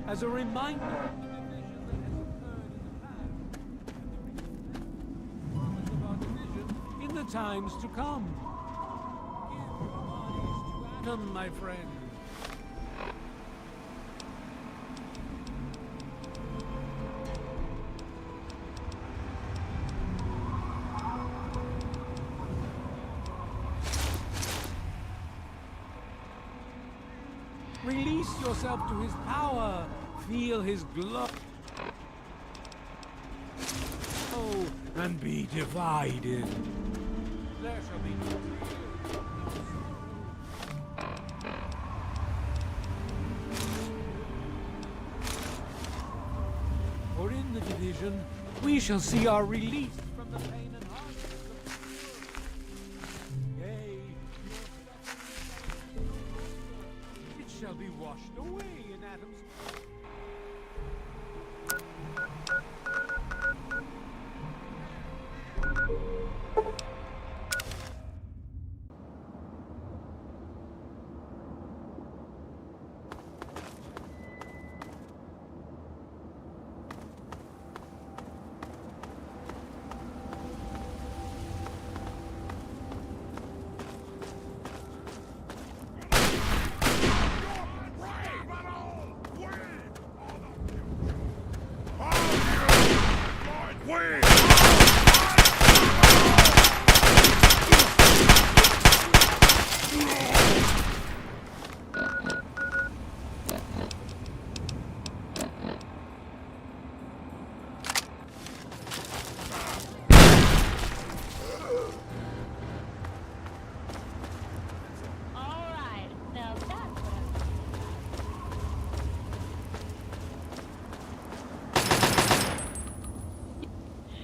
as a reminder of the division that has occurred in the past, and the promise of our division in the times to come. Give your bodies to Adam, my friend. Release yourself to his power. Feel his glow. Oh, and be divided. There shall be no fear, no sorrow. For in the division, we shall see our release from the pain and hardness of the world. Yea, it shall be washed away in Adam's.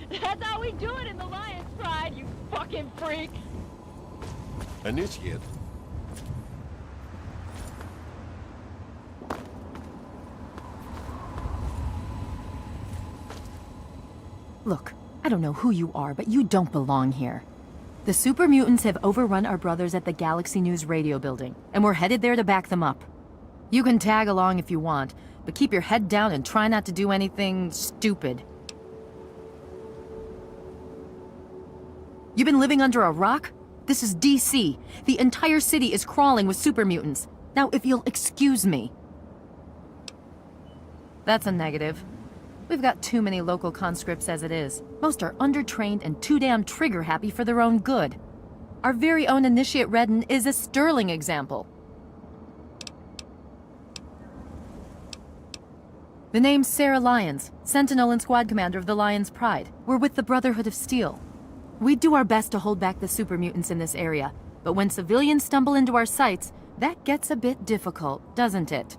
That's how we do it in the Lion's Pride, you fucking freak! Initiate. Look, I don't know who you are, but you don't belong here. The super mutants have overrun our brothers at the Galaxy News radio building, and we're headed there to back them up. You can tag along if you want, but keep your head down and try not to do anything stupid. You been living under a rock? This is DC. The entire city is crawling with super mutants. Now, if you'll excuse me. That's a negative. We've got too many local conscripts as it is. Most are undertrained and too damn trigger-happy for their own good. Our very own Initiate Redden is a sterling example. The name's Sarah Lyons, Sentinel and Squad Commander of the Lion's Pride. We're with the Brotherhood of Steel. We do our best to hold back the super mutants in this area, but when civilians stumble into our sights, that gets a bit difficult, doesn't it?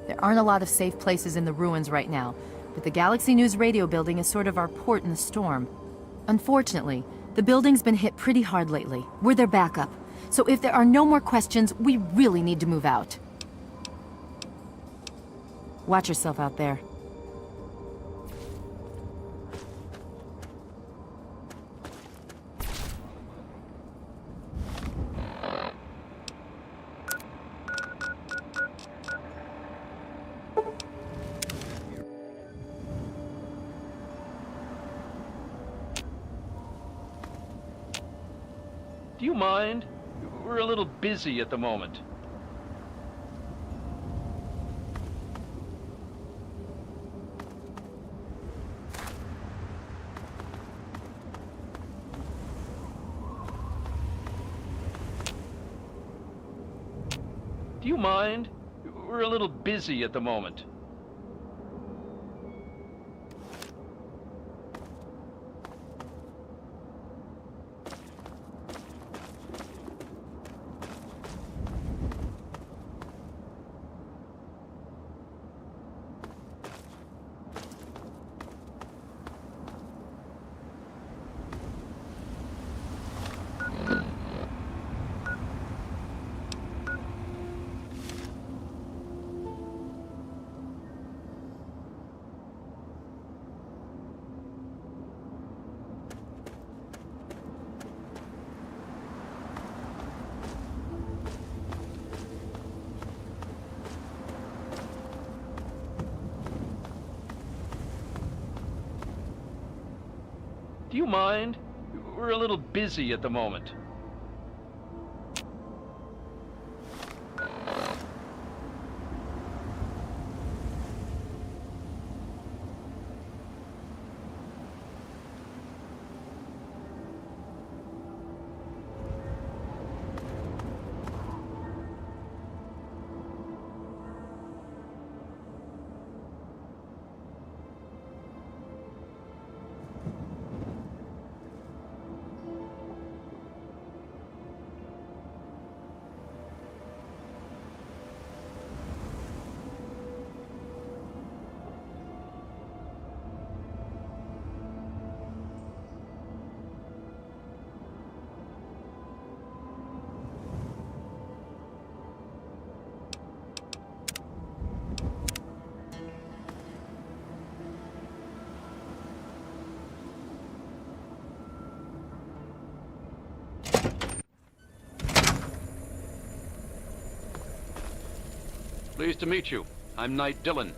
There aren't a lot of safe places in the ruins right now, but the Galaxy News radio building is sort of our port in the storm. Unfortunately, the building's been hit pretty hard lately. We're their backup, so if there are no more questions, we really need to move out. Watch yourself out there. Do you mind? We're a little busy at the moment. Do you mind? We're a little busy at the moment. Do you mind? We're a little busy at the moment. Pleased to meet you. I'm Knight Dillon.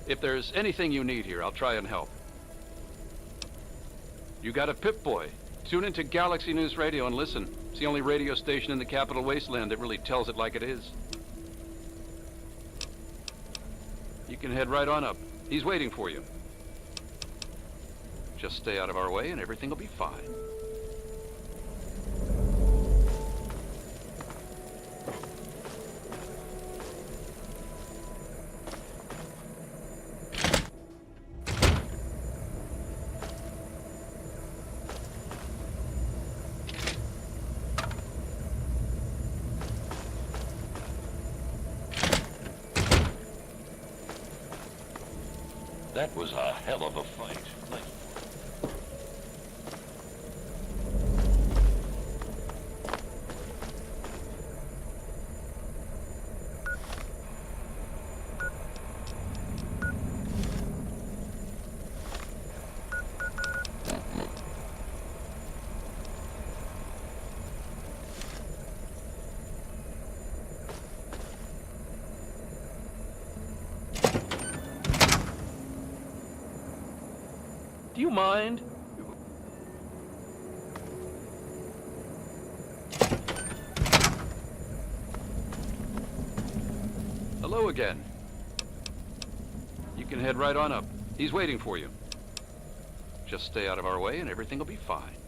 If there's anything you need here, I'll try and help. You got a Pip-Boy. Tune into Galaxy News Radio and listen. It's the only radio station in the Capital Wasteland that really tells it like it is. You can head right on up. He's waiting for you. Just stay out of our way and everything will be fine. That was a hell of a fight. Do you mind? Hello again. You can head right on up. He's waiting for you. Just stay out of our way and everything will be fine.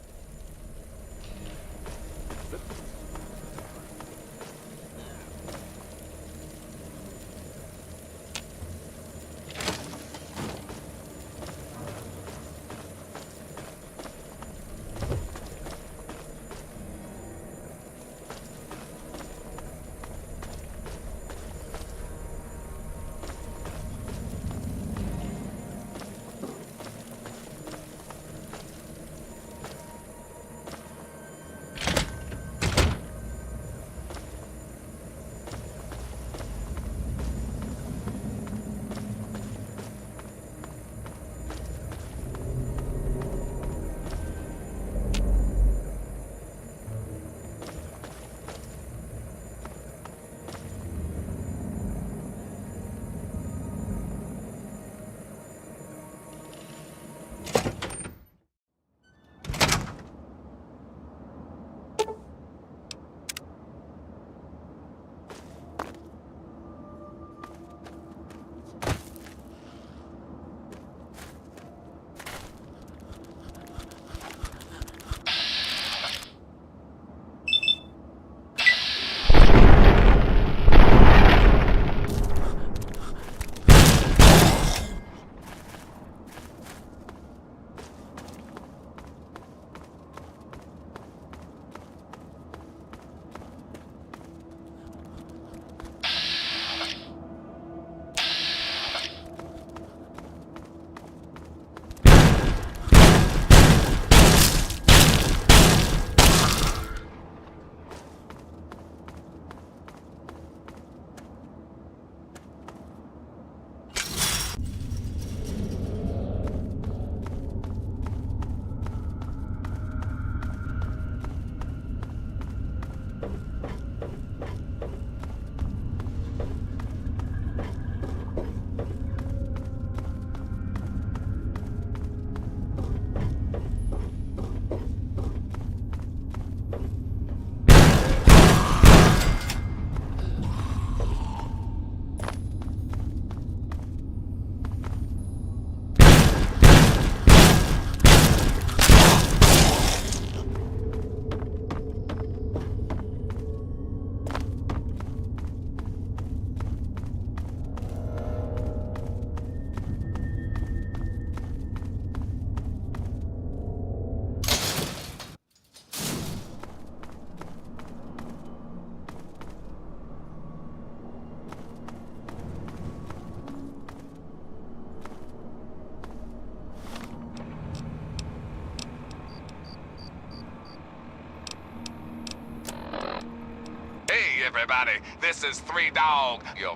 everybody. This is Three Dog. You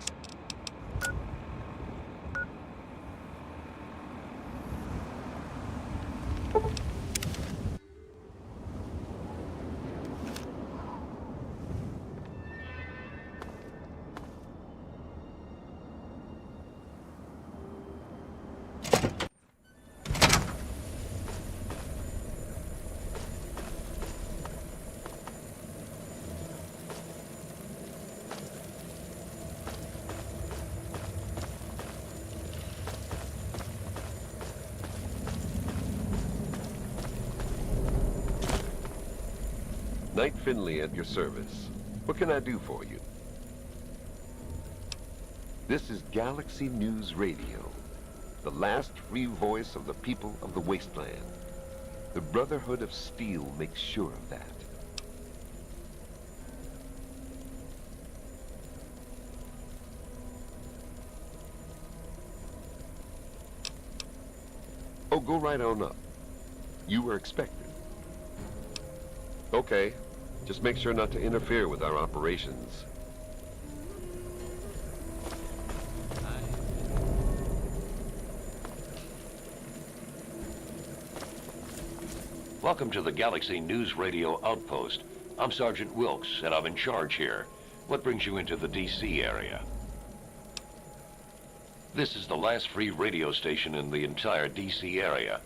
Knight Finley at your service. What can I do for you? This is Galaxy News Radio, the last free voice of the people of the Wasteland. The Brotherhood of Steel makes sure of that. Oh, go right on up. You were expected. Okay. Just make sure not to interfere with our operations. Welcome to the Galaxy News Radio Outpost. I'm Sergeant Wilkes, and I'm in charge here. What brings you into the D.C. area? This is the last free radio station in the entire D.C. area.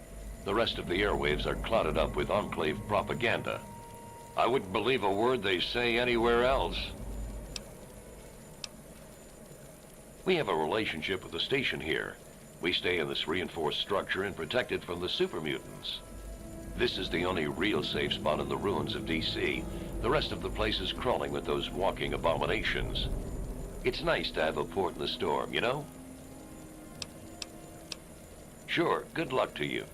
The rest of the airwaves are clouded up with Enclave propaganda. I wouldn't believe a word they say anywhere else. We have a relationship with the station here. We stay in this reinforced structure and protect it from the super mutants. This is the only real safe spot in the ruins of D.C. The rest of the place is crawling with those walking abominations. It's nice to have a port in the storm, you know? Sure, good luck to you.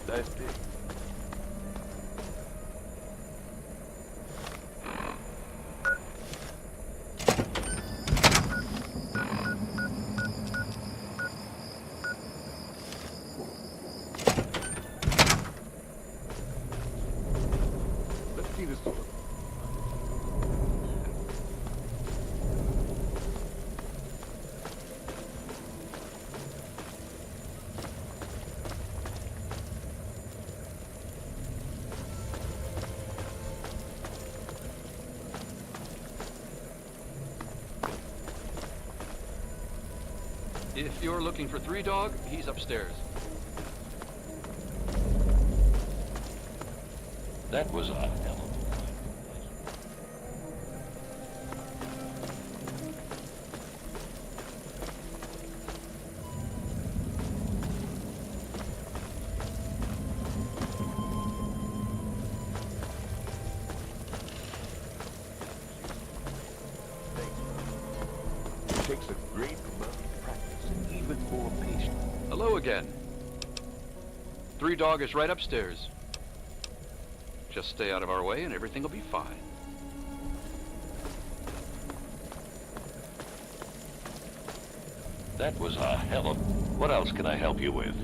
Nice day. Let's see this one. If you're looking for Three Dog, he's upstairs. That was a hell of a It takes a great amount of practice and even more patience. Hello again. Three Dog is right upstairs. Just stay out of our way and everything will be fine. That was a hell of... What else can I help you with?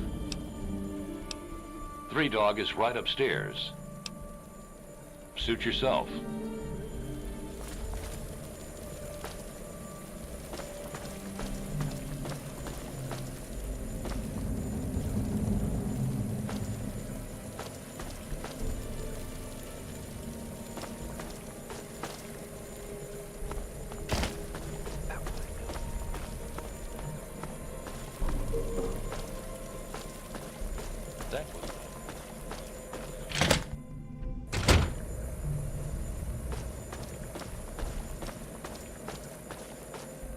Three Dog is right upstairs. Suit yourself. That was...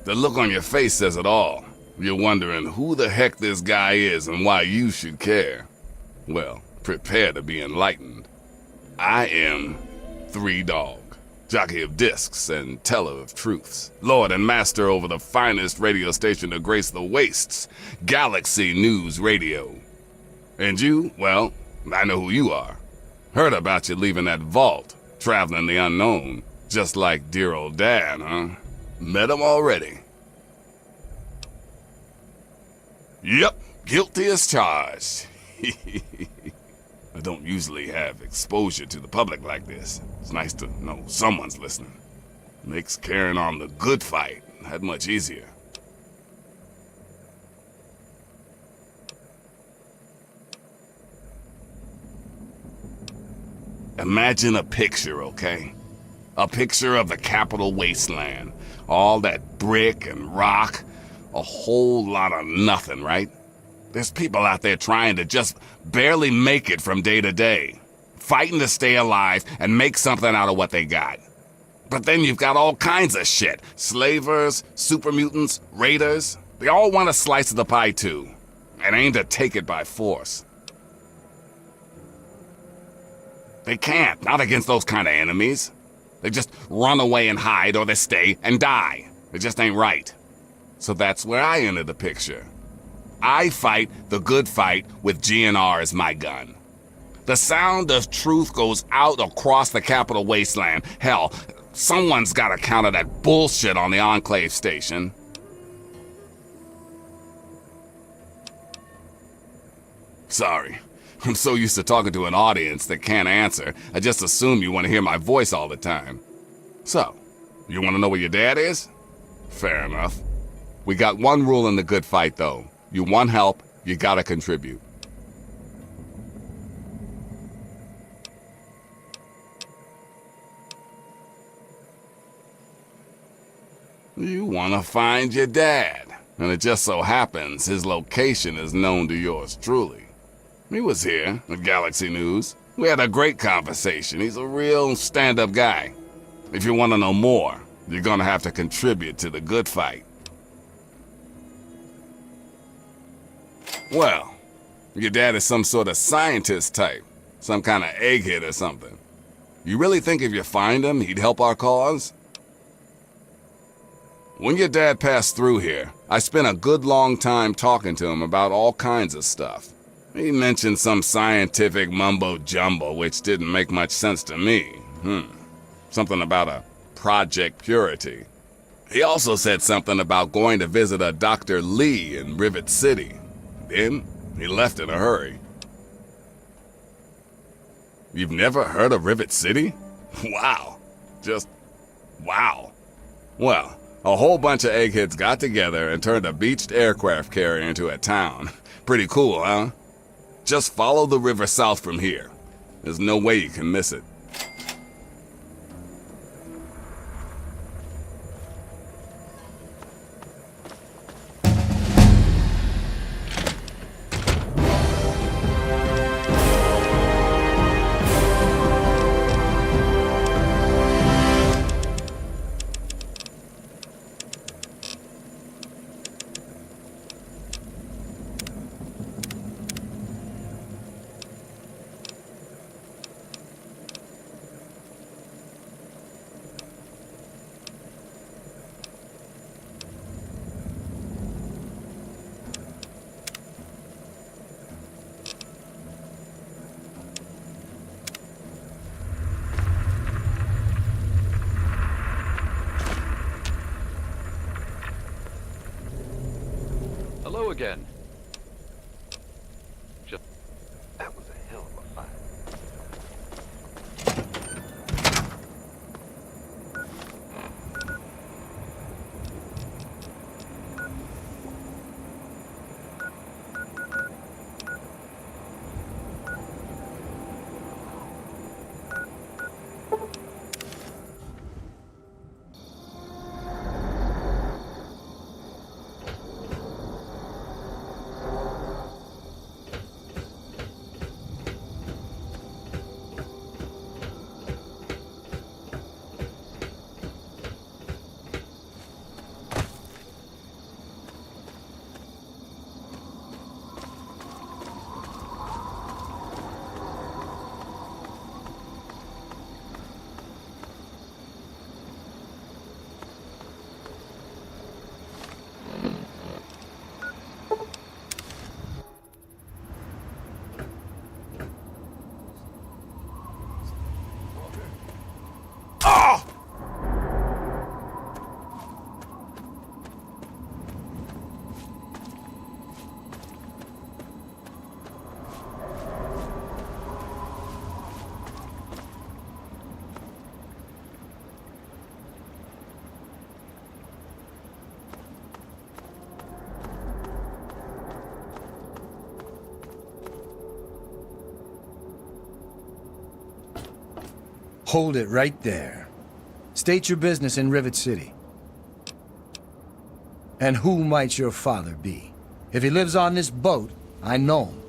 The look on your face says it all. You're wondering who the heck this guy is and why you should care. Well, prepare to be enlightened. I am Three Dog, jockey of discs and teller of truths, lord and master over the finest radio station to grace the wastes, Galaxy News Radio. And you, well, I know who you are. Heard about you leaving that vault, traveling the unknown, just like dear old Dad, huh? Met him already. Yep, guilty as charged. I don't usually have exposure to the public like this. It's nice to know someone's listening. Makes carrying on the good fight that much easier. Imagine a picture, okay? A picture of the Capital Wasteland. All that brick and rock. A whole lot of nothing, right? There's people out there trying to just barely make it from day to day. Fighting to stay alive and make something out of what they got. But then you've got all kinds of shit. Slavers, super mutants, raiders. They all want a slice of the pie too. And aim to take it by force. They can't, not against those kind of enemies. They just run away and hide, or they stay and die. It just ain't right. So that's where I enter the picture. I fight the good fight with GNR as my gun. The sound of truth goes out across the Capital Wasteland. Hell, someone's gotta counter that bullshit on the Enclave station. Sorry. I'm so used to talking to an audience that can't answer, I just assume you want to hear my voice all the time. So, you want to know where your dad is? Fair enough. We got one rule in the good fight, though. You want help, you gotta contribute. You want to find your dad, and it just so happens his location is known to yours truly. He was here at Galaxy News. We had a great conversation. He's a real stand-up guy. If you want to know more, you're gonna have to contribute to the good fight. Well, your dad is some sort of scientist type. Some kind of egghead or something. You really think if you find him, he'd help our cause? When your dad passed through here, I spent a good long time talking to him about all kinds of stuff. He mentioned some scientific mumbo-jumbo which didn't make much sense to me. Something about a Project Purity. He also said something about going to visit a Dr. Lee in Rivet City. Then, he left in a hurry. You've never heard of Rivet City? Wow. Just wow. Well, a whole bunch of eggheads got together and turned a beached aircraft carrier into a town. Pretty cool, huh? Just follow the river south from here. There's no way you can miss it. Hello again. That was a hell of a fight. Hold it right there. State your business in Rivet City. And who might your father be? If he lives on this boat, I know him.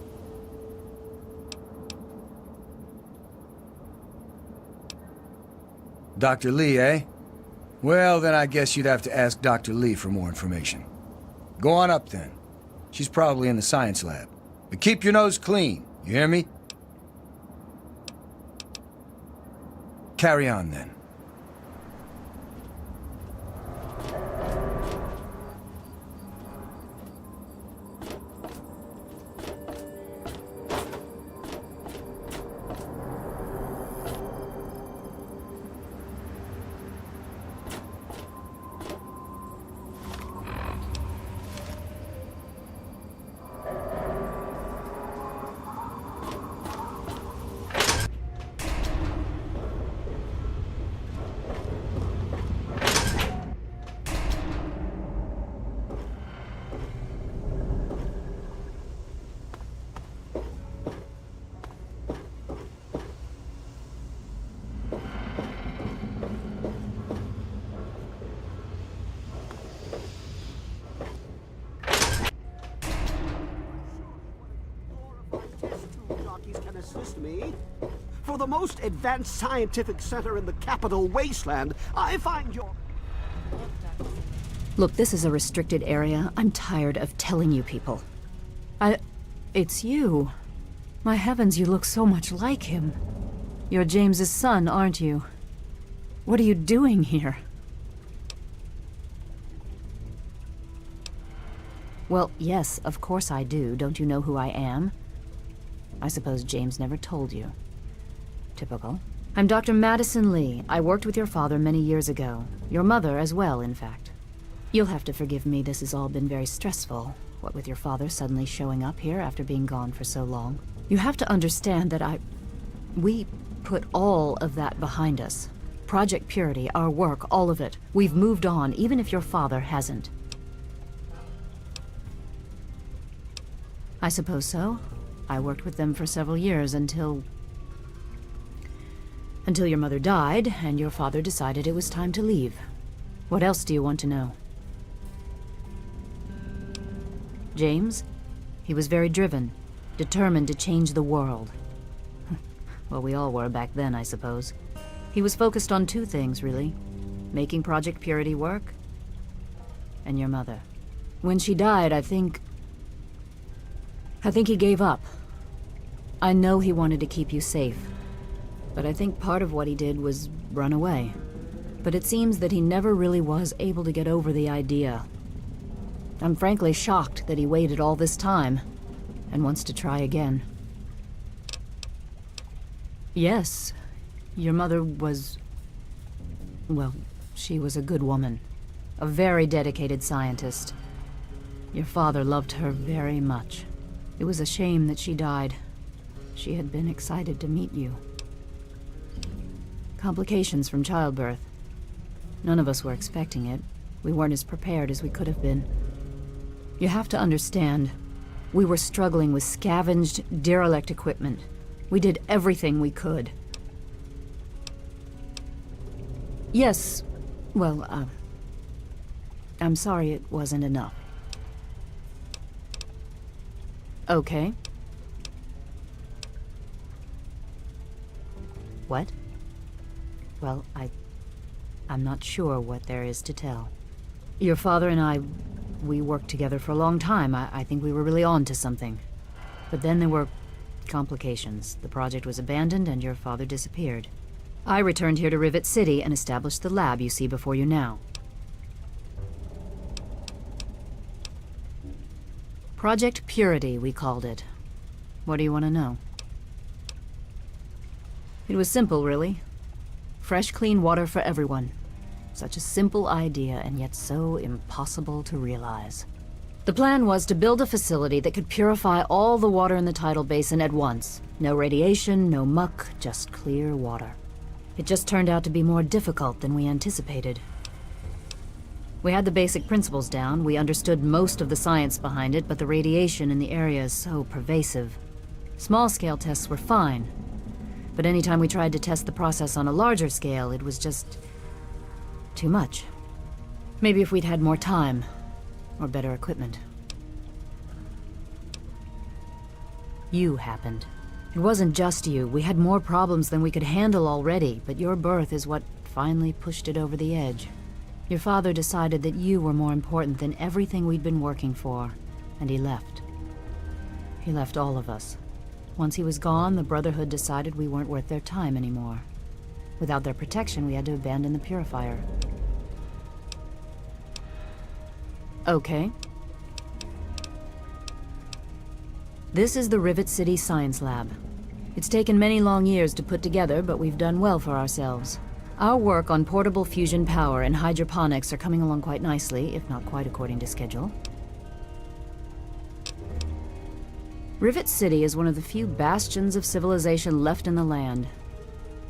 Dr. Lee, eh? Well, then I guess you'd have to ask Dr. Lee for more information. Go on up, then. She's probably in the science lab. But keep your nose clean, you hear me? Carry on, then. Can assist me. For the most advanced scientific center in the capital wasteland, I find your... Look, this is a restricted area. I'm tired of telling you people. It's you. My heavens, you look so much like him. You're James's son, aren't you? What are you doing here? Well, yes, of course I do. Don't you know who I am? I suppose James never told you. Typical. I'm Dr. Madison Lee. I worked with your father many years ago. Your mother as well, in fact. You'll have to forgive me, this has all been very stressful. What with your father suddenly showing up here after being gone for so long. You have to understand that we put all of that behind us. Project Purity, our work, all of it. We've moved on, even if your father hasn't. I suppose so. I worked with them for several years until your mother died, and your father decided it was time to leave. What else do you want to know? James? He was very driven, determined to change the world. Well, we all were back then, I suppose. He was focused on two things, really. Making Project Purity work, and your mother. When she died, I think he gave up. I know he wanted to keep you safe, but I think part of what he did was run away. But it seems that he never really was able to get over the idea. I'm frankly shocked that he waited all this time and wants to try again. Yes, your mother was... well, she was a good woman. A very dedicated scientist. Your father loved her very much. It was a shame that she died. She had been excited to meet you. Complications from childbirth. None of us were expecting it. We weren't as prepared as we could have been. You have to understand, we were struggling with scavenged, derelict equipment. We did everything we could. Yes, well, I'm sorry it wasn't enough. Okay. What? Well, I'm not sure what there is to tell. Your father and I, we worked together for a long time. I think we were really on to something. But then there were complications. The project was abandoned and your father disappeared. I returned here to Rivet City and established the lab you see before you now. Project Purity, we called it. What do you want to know? It was simple, really. Fresh, clean water for everyone. Such a simple idea, and yet so impossible to realize. The plan was to build a facility that could purify all the water in the tidal basin at once. No radiation, no muck, just clear water. It just turned out to be more difficult than we anticipated. We had the basic principles down, we understood most of the science behind it, but the radiation in the area is so pervasive. Small-scale tests were fine, But anytime we tried to test the process on a larger scale, it was just... too much. Maybe if we'd had more time, or better equipment. You happened. It wasn't just you. We had more problems than we could handle already, but your birth is what finally pushed it over the edge. Your father decided that you were more important than everything we'd been working for, and he left. He left all of us. Once he was gone, the Brotherhood decided we weren't worth their time anymore. Without their protection, we had to abandon the Purifier. Okay. This is the Rivet City Science Lab. It's taken many long years to put together, but we've done well for ourselves. Our work on portable fusion power and hydroponics are coming along quite nicely, if not quite according to schedule. Rivet City is one of the few bastions of civilization left in the land.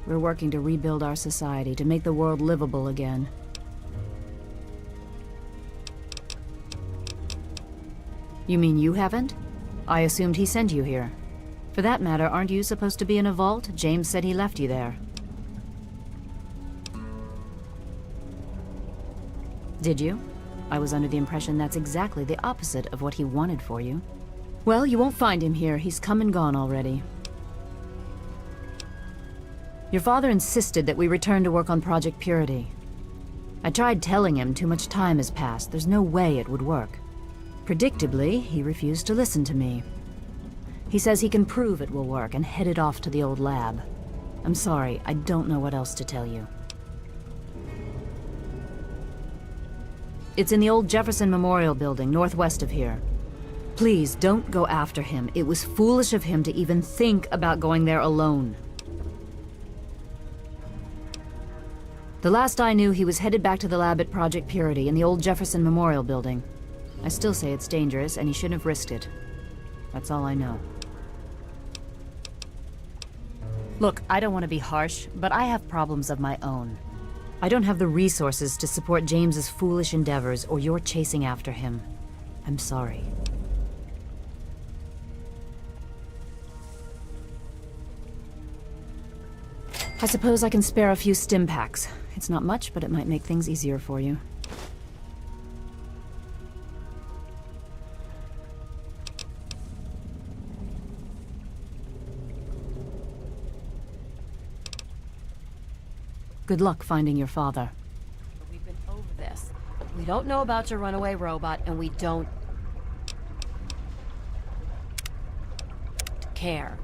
We're working to rebuild our society, to make the world livable again. You mean you haven't? I assumed he sent you here. For that matter, aren't you supposed to be in a vault? James said he left you there. Did you? I was under the impression that's exactly the opposite of what he wanted for you. Well, you won't find him here. He's come and gone already. Your father insisted that we return to work on Project Purity. I tried telling him too much time has passed. There's no way it would work. Predictably, he refused to listen to me. He says he can prove it will work and headed off to the old lab. I'm sorry, I don't know what else to tell you. It's in the old Jefferson Memorial Building, northwest of here. Please, don't go after him. It was foolish of him to even think about going there alone. The last I knew, he was headed back to the lab at Project Purity in the old Jefferson Memorial Building. I still say it's dangerous, and he shouldn't have risked it. That's all I know. Look, I don't want to be harsh, but I have problems of my own. I don't have the resources to support James's foolish endeavors, or your chasing after him. I'm sorry. I suppose I can spare a few stim packs. It's not much, but it might make things easier for you. Good luck finding your father. We've been over this. We don't know about your runaway robot, and we don't care.